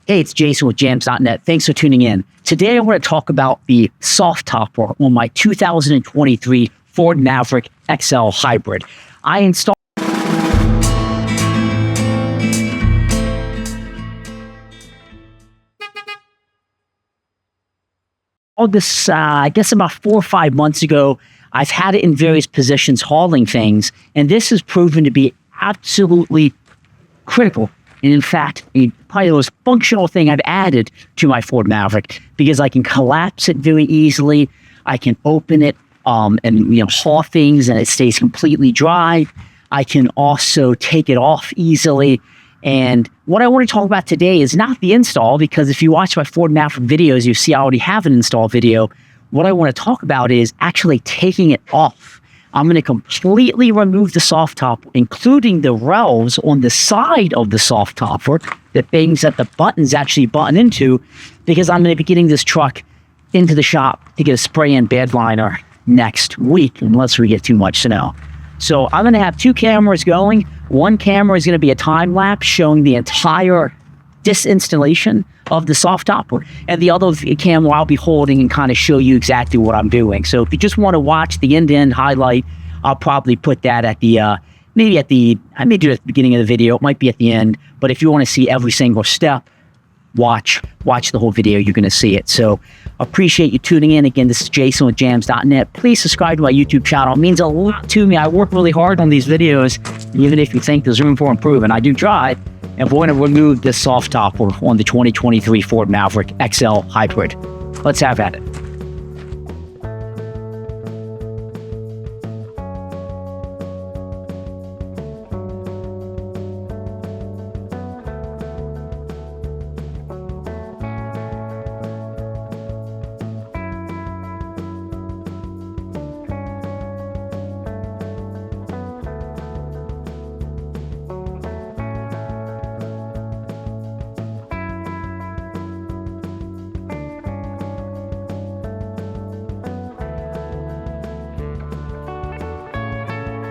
Hey, it's Jason with jams.net. Thanks for tuning in. Today, I want to talk about the Softopper on my 2023 Ford Maverick XL Hybrid. I installed this, I guess about 4 or 5 months ago. I've had it in various positions hauling things, and this has proven to be absolutely critical. And in fact, probably the most functional thing I've added to my Ford Maverick, because I can collapse it very easily. I can open it and haul things, and it stays completely dry. I can also take it off easily. And what I want to talk about today is not the install, because if you watch my Ford Maverick videos, you see I already have an install video. What I want to talk about is actually taking it off. I'm going to completely remove the Softopper, including the rails on the side of the Softopper, the things that the buttons actually button into, because I'm going to be getting this truck into the shop to get a spray-in bedliner next week, unless we get too much snow. So I'm going to have 2 cameras going. One camera is going to be a time lapse showing the entire disinstallation of the Softopper, and the other camera I'll be holding and kind of show you exactly what I'm doing. So if you just want to watch the end-to-end highlight, I'll probably put that at the I may do it at the beginning of the video. It might be at the end, but if you want to see every single step, watch the whole video. You're going to see it. So appreciate you tuning in. Again, this is Jason with jams.net. Please subscribe to my YouTube channel. It means a lot to me. I work really hard on these videos, even if you think there's room for improvement. I do try. And we're going to remove this Softopper on the 2023 Ford Maverick XL Hybrid. Let's have at it.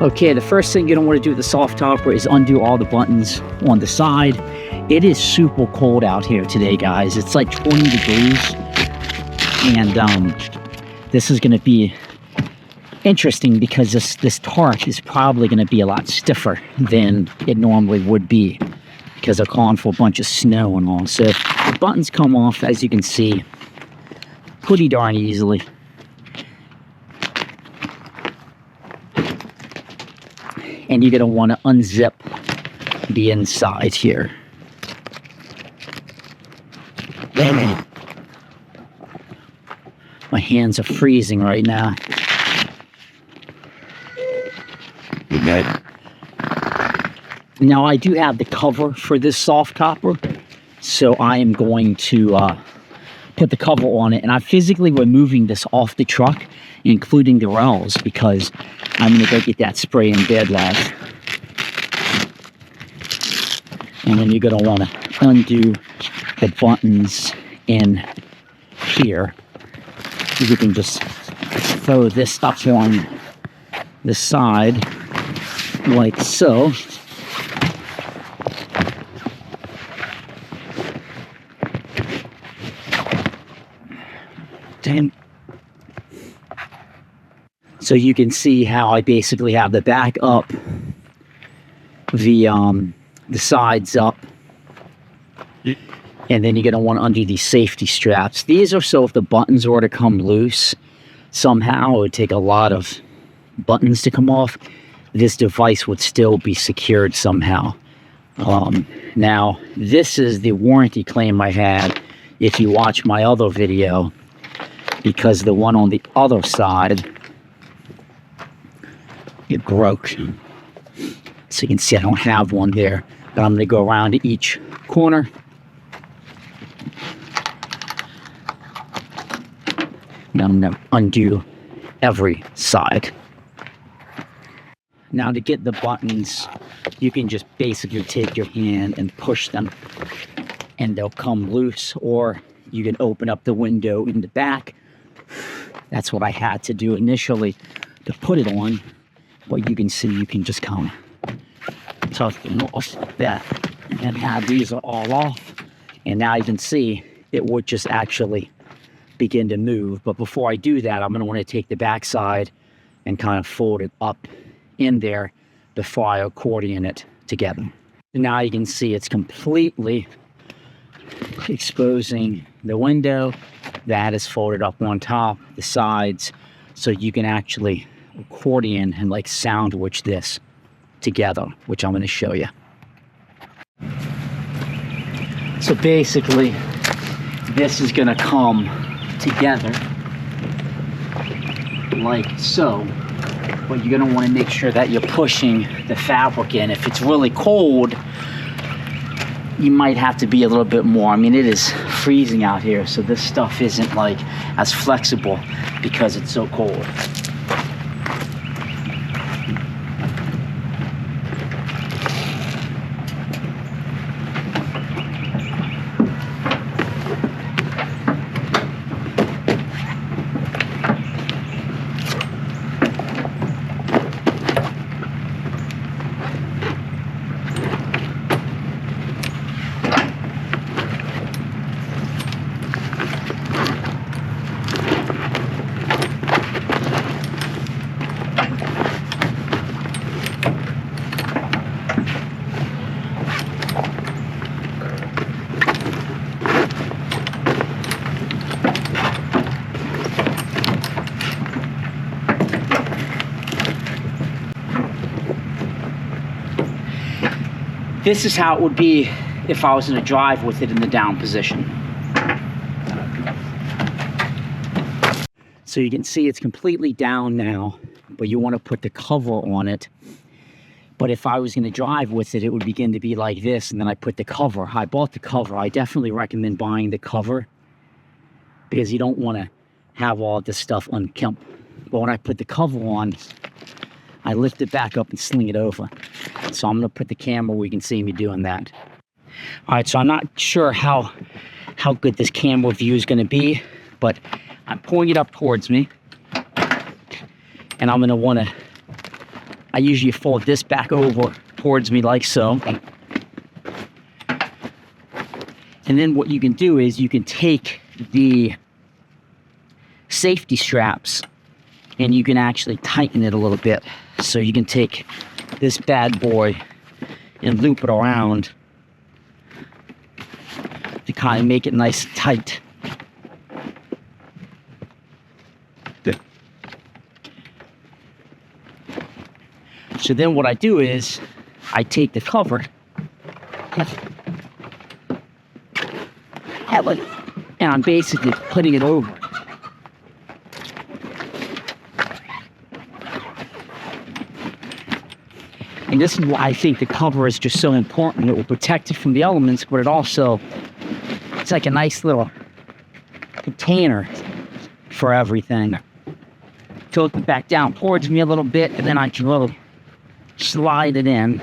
Okay, the first thing you don't want to do with the Softopper is undo all the buttons on the side. It is super cold out here today, guys. It's like 20 degrees. And this is going to be interesting because this torque is probably going to be a lot stiffer than it normally would be, because they're calling for a bunch of snow and all. So the buttons come off, as you can see, pretty darn easily. And you're going to want to unzip the inside here. My hands are freezing right now. Okay. Now I do have the cover for this Softopper, so I am going to put the cover on it, and I'm physically removing this off the truck, including the rails, because I'm going to go get that spray in bed last. And then you're going to want to undo the buttons in here. You can just throw this stuff on the side like so. Damn. So you can see how I basically have the back up, the sides up, and then you're going to want to undo these safety straps. These are so if the buttons were to come loose somehow, it would take a lot of buttons to come off. This device would still be secured somehow. Now, this is the warranty claim I had if you watch my other video, because the one on the other side, it broke. So you can see I don't have one there, but I'm going to go around to each corner. And I'm going to undo every side. Now to get the buttons, you can just basically take your hand and push them, and they'll come loose, or you can open up the window in the back. That's what I had to do initially to put it on. But you can see, you can just kind of tough them off that, and now these are all off. And now you can see it would just actually begin to move. But before I do that, I'm going to want to take the backside and kind of fold it up in there before I accordion it together. And now you can see it's completely exposing the window. That is folded up on top, the sides, so you can actually accordion and like sandwich this together, which I'm going to show you. So basically, this is going to come together like so, but you're going to want to make sure that you're pushing the fabric in. If it's really cold, you might have to be a little bit more. I mean, it is freezing out here, so this stuff isn't like as flexible because it's so cold. This is how it would be if I was in a drive with it in the down position. So you can see it's completely down now, but you want to put the cover on it. But if I was going to drive with it, it would begin to be like this, and then I put the cover. I bought the cover. I definitely recommend buying the cover because you don't want to have all this stuff unkempt. But when I put the cover on, I lift it back up and sling it over. So I'm going to put the camera where you can see me doing that. All right, so I'm not sure how good this camera view is going to be, but I'm pulling it up towards me. And I'm going to want to, I usually fold this back over towards me like so. And then what you can do is you can take the safety straps and you can actually tighten it a little bit. So you can take this bad boy and loop it around to kind of make it nice and tight. So then what I do is I take the cover and I'm basically putting it over. And this is why I think the cover is just so important. It will protect it from the elements, but it also, it's like a nice little container for everything. Tilt it back down towards me a little bit, and then I can really slide it in.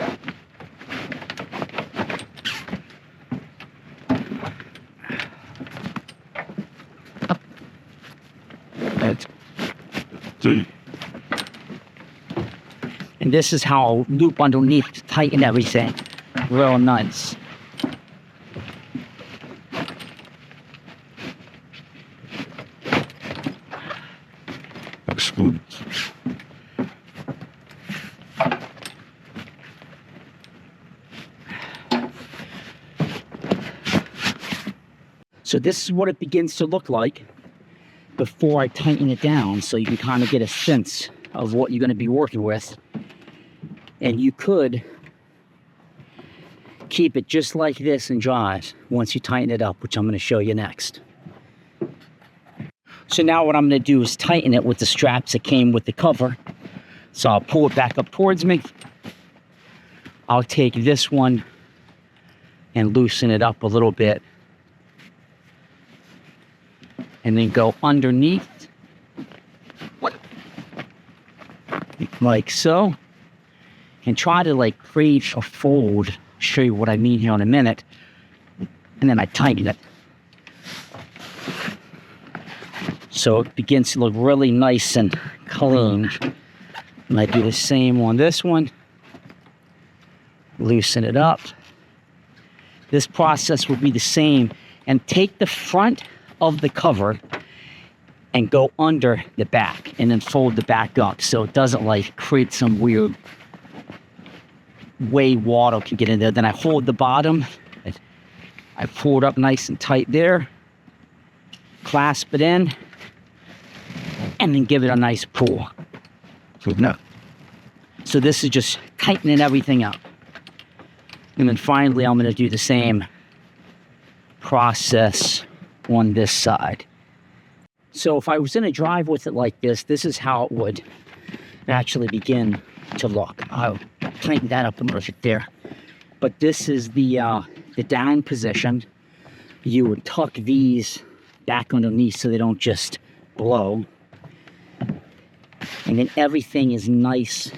That's see. And this is how I'll loop underneath to tighten everything. Real nice. Excellent. So this is what it begins to look like before I tighten it down, so you can kind of get a sense of what you're going to be working with. And you could keep it just like this and drive once you tighten it up, which I'm going to show you next. So now what I'm going to do is tighten it with the straps that came with the cover. So I'll pull it back up towards me. I'll take this one and loosen it up a little bit. And then go underneath. Like so. And try to like create a fold. Show you what I mean here in a minute. And then I tighten it. So it begins to look really nice and clean. And I do the same on this one. Loosen it up. This process will be the same. And take the front of the cover and go under the back and then fold the back up so it doesn't like create some weird way water can get in there. Then I hold the bottom, I pull it up nice and tight there, clasp it in, and then give it a nice pull. So this is just tightening everything up. And then finally I'm going to do the same process on this side. So if I was going to drive with it like this is how it would actually begin to look. I'll tighten that up a little bit there. But this is the down position. You would tuck these back underneath so they don't just blow. And then everything is nice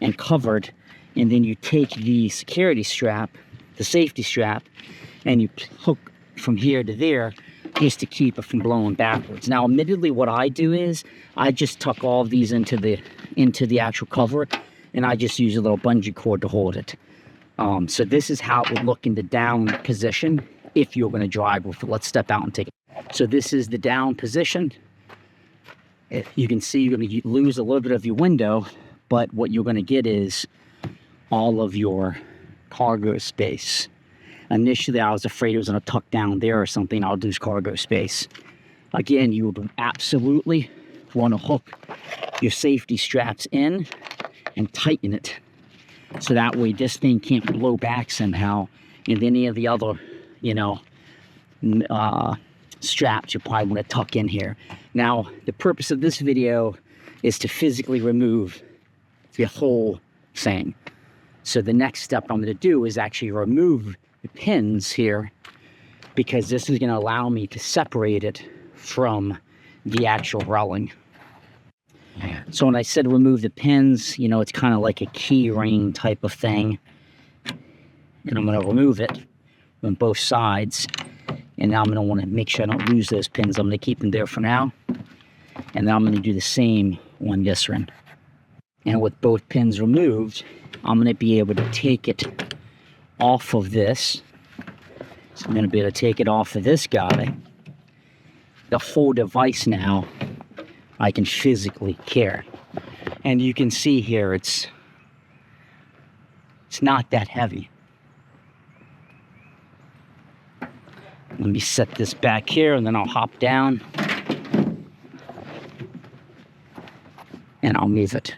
and covered. And then you take the security strap, the safety strap, and you hook from here to there just to keep it from blowing backwards. Now, admittedly, what I do is I just tuck all of these into the actual cover, and I just use a little bungee cord to hold it. So this is how it would look in the down position if you're going to drive with it. Let's step out and take it. So this is the down position. You can see you're going to lose a little bit of your window, but what you're going to get is all of your cargo space. Initially, I was afraid it was going to tuck down there or something. I'll lose cargo space. Again, you would absolutely want to hook your safety straps in and tighten it. So that way this thing can't blow back somehow. And any of the other, straps you probably want to tuck in here. Now, the purpose of this video is to physically remove the whole thing. So the next step I'm going to do is actually remove the pins here, because this is going to allow me to separate it from the actual rolling. So when I said remove the pins, it's kind of like a key ring type of thing. And I'm going to remove it on both sides. And now I'm going to want to make sure I don't lose those pins. I'm going to keep them there for now. And then I'm going to do the same on this one. And with both pins removed, I'm going to be able to take it off of this. So I'm going to be able to take it off of this guy. The whole device now I can physically carry. And you can see here it's not that heavy. Let me set this back here and then I'll hop down and I'll move it.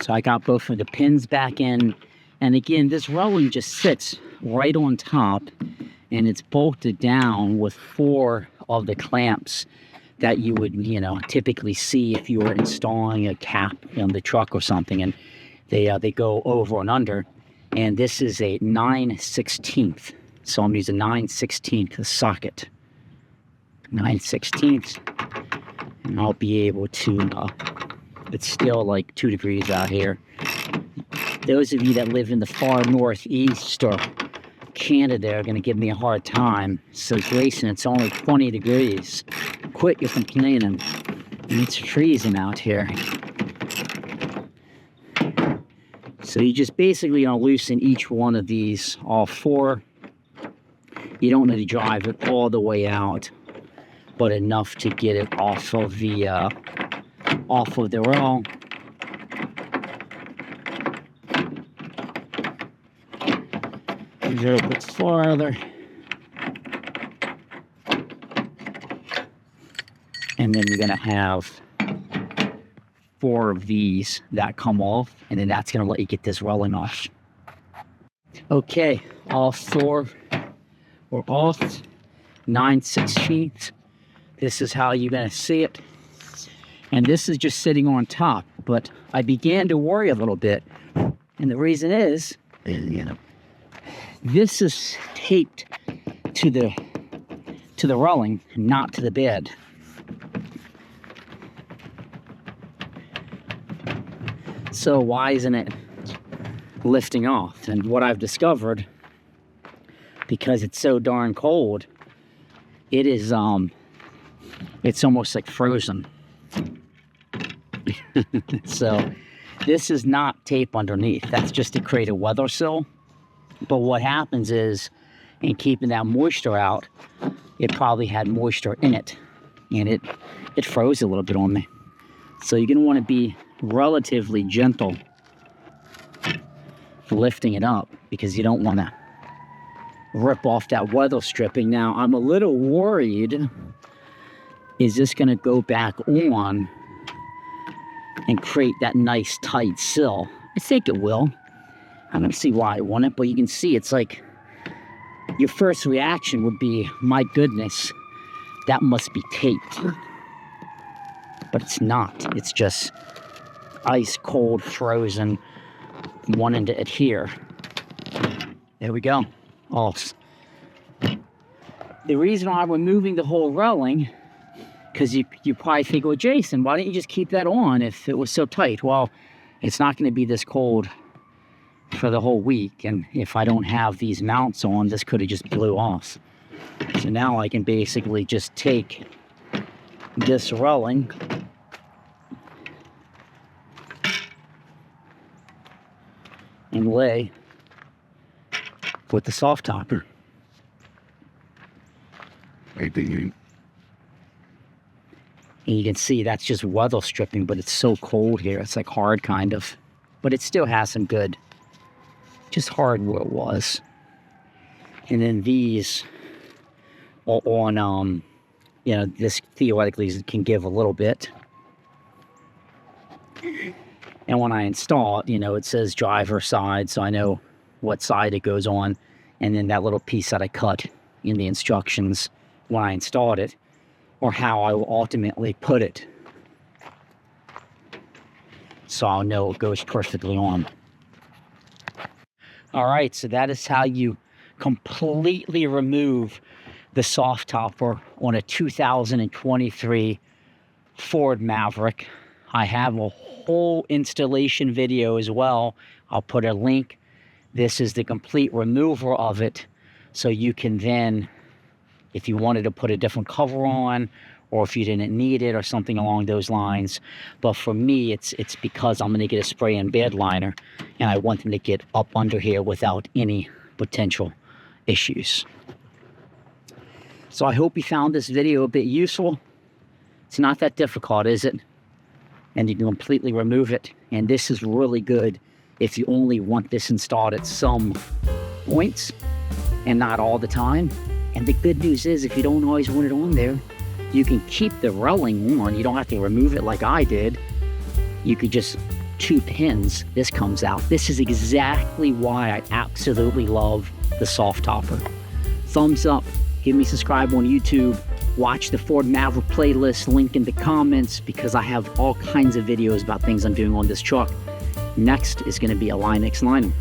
So I got both of the pins back in. And again, this rolling just sits right on top and it's bolted down with 4 of the clamps that you would, typically see if you were installing a cap on the truck or something, and they go over and under. And this is a 9/16, so I'm using 9/16 socket. 9/16, and I'll be able to. It's still like 2 degrees out here. Those of you that live in the far northeast or Canada are going to give me a hard time. So Grayson, it's only 20 degrees. Quit your complaining. It's freezing out here. So you just basically loosen each one of these, all 4. You don't need to drive it all the way out, but enough to get it off of the roll. A little bit farther. And then you're going to have 4 of these that come off, and then that's going to let you get this rolling off. Okay, all 4 are off. 9/16. This is how you're going to see it. And this is just sitting on top. But I began to worry a little bit. And the reason is, this is taped to the rolling, not to the bed. So why isn't it lifting off? And what I've discovered, because it's so darn cold, it is it's almost like frozen. So this is not tape underneath. That's just to create a weather sill. But what happens is and keeping that moisture out, it probably had moisture in it, and it froze a little bit on me. So you're gonna want to be relatively gentle lifting it up, because you don't want to rip off that weather stripping. Now, I'm a little worried, is this going to go back on and create that nice tight sill? I think it will. I don't see why I want it, but you can see it's like, your first reaction would be, my goodness, that must be taped. But it's not. It's just ice cold, frozen, wanting to adhere. There we go. Oh. The reason why I'm removing the whole railing, because you probably think, well, Jason, why didn't you just keep that on if it was so tight? Well, it's not going to be this cold for the whole week, and if I don't have these mounts on, this could have just blew off. So now I can basically just take this railing and lay with the Softopper. And you can see that's just weather stripping, but it's so cold here. It's like hard, kind of. But it still has some good, just hard where it was. And then these are on, you know, this theoretically can give a little bit. And when I install it, you know, it says driver side, so I know what side it goes on. And then that little piece that I cut in the instructions when I installed it, or how I will ultimately put it, so I'll know it goes perfectly on. All right, so that is how you completely remove the Softopper on a 2023 Ford Maverick. I have a whole installation video as well. I'll put a link. This is the complete removal of it, so you can then, if you wanted to put a different cover on, or if you didn't need it or something along those lines. But for me, it's because I'm going to get a spray and bed liner, and I want them to get up under here without any potential issues. So I hope you found this video a bit useful. It's not that difficult, is it? And you can completely remove it. And this is really good if you only want this installed at some points and not all the time. And the good news is, if you don't always want it on there, you can keep the railing on. You don't have to remove it like I did. You could just 2 pins, this comes out. This is exactly why I absolutely love the Softopper. Thumbs up, give me subscribe on YouTube, watch the Ford Maverick playlist, link in the comments, because I have all kinds of videos about things I'm doing on this truck. Next is going to be a Linex liner.